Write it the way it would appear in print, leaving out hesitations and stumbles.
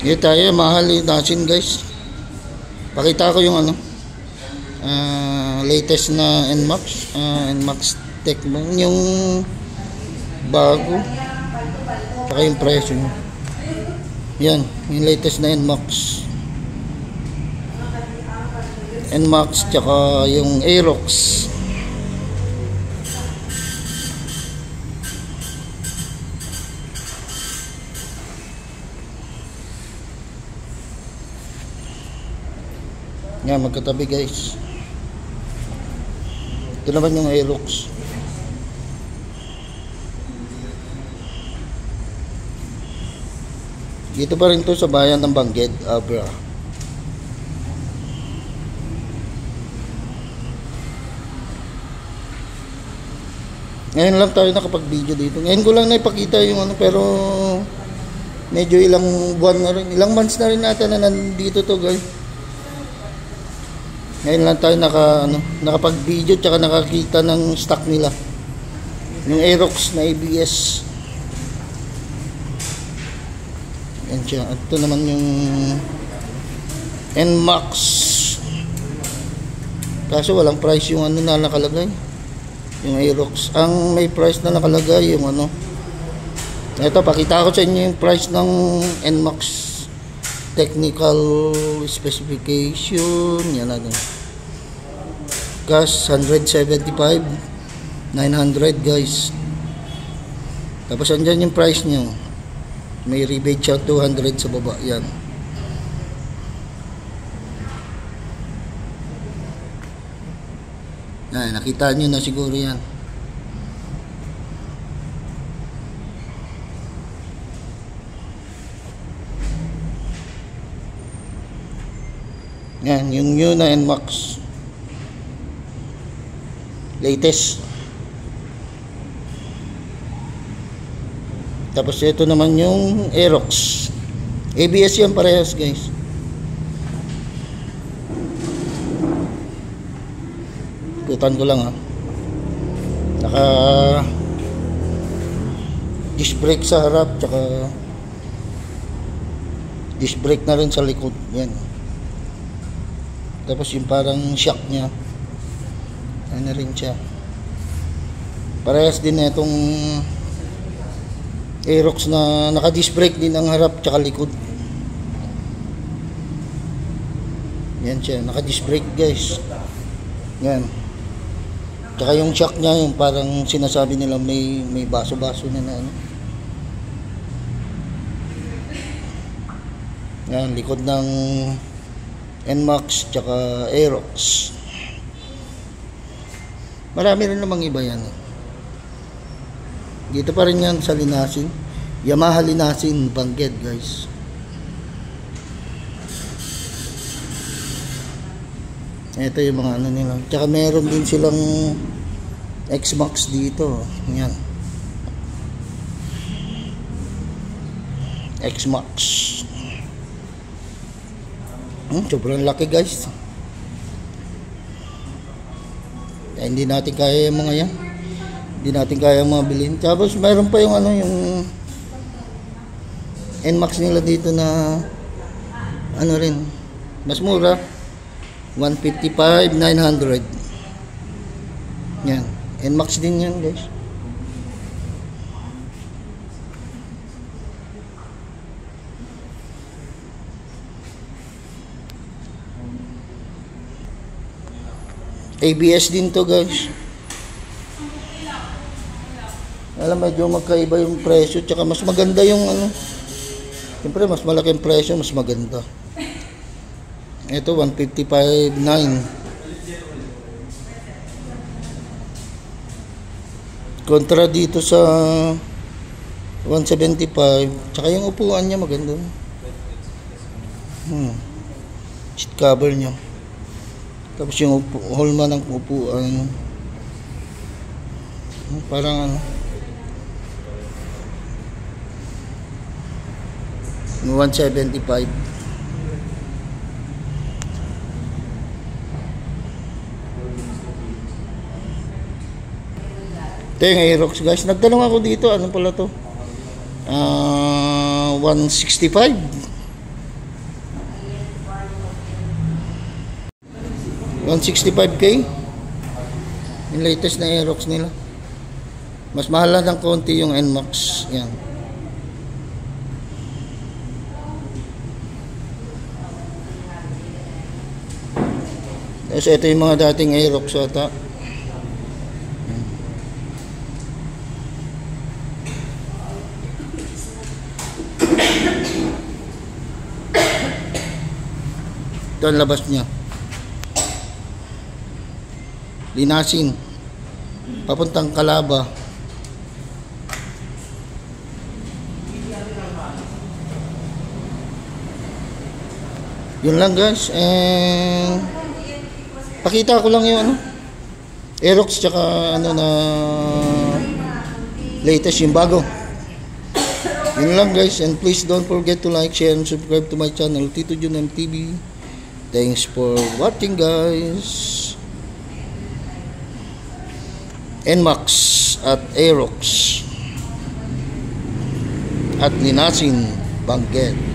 Dito tayo, mahal natin guys. Pakita ko yung latest na NMAX Tech, yung bago. Saka yung presyo. Yan, yung latest na NMAX tsaka yung Aerox. Yan, magkatabi guys. Ito naman yung Aerox. Dito pa rin to sa bayan ng Bangged, Abra. Ngayon lang tayo nakapag-video dito. Ngayon ko lang naipakita yung pero medyo ilang buwan na rin, ilang months na rin natin na nandito to guys. Ngayon lang tayo nakapag-video tsaka nakakita ng stock nila. Yung Aerox na ABS. Yan siya. Ito naman yung NMAX. Kaso walang price yung na nakalagay. Yung Aerox. Ang may price na nakalagay yung Ito, pakita ko sa inyo yung price ng NMAX technical specification. Yan natin. Gas 175 900 guys. Tapos andyan yung price nyo. May rebate siya 200 sa baba. Yan. Nakita nyo na siguro yan. Yan, yung new na NMAX latest. Tapos ito naman yung Aerox. ABS yan parehas guys. Ikutan ko lang naka disc brake sa harap tsaka disc brake na rin sa likod. Yan. Tapos yung parang shock nya na rin siya. Parehas din na itong Aerox na naka-disc brake din ang harap tsaka likod. Yan siya, naka-disc brake guys. Yan. Tsaka yung shock nya, yung parang sinasabi nila may baso-baso na Yan, likod ng NMAX tsaka Aerox. Marami rin namang iba yan. Dito pa rin yan sa Linasin. Yamaha Linasin, Bangged guys. Ito yung mga nila. Tsaka meron din silang X-Max dito. Yan. X-Max. Sobrang laki guys. Hindi natin kaya yung mga yan. Hindi natin kaya yung mga bilhin. Tapos mayroon pa yung yung NMAX nila dito na rin, mas mura. 155 900. Yan. NMAX din yan guys. ABS din to guys. Alam, medyo magkaiba yung presyo. Tsaka mas maganda yung siyempre mas malaki yung presyo, mas maganda. Ito 155.9. Kontra dito sa 175. Tsaka yung upuan niya maganda. Seat cover niya. Tapos yung holma ng upuan parang 175. Ito yung Aerox guys. Nagtanong ako dito, ano pala to? 165. 165k. Yung latest na Aerox nila. Mas mahal lang ng konti yung NMAX. Yan. Tapos ito yung mga dating Aerox ata. Ito ang labas niya. Linasin. Papuntang Calaba. Yun lang guys. And pakita ko lang yung ano, Aerox tsaka ano na latest, yung bago. Yun lang guys. And please don't forget to like, share, and subscribe to my channel, Tito Jun MTV. Thanks for watching guys. NMAX at Aerox at Linasin Bangged.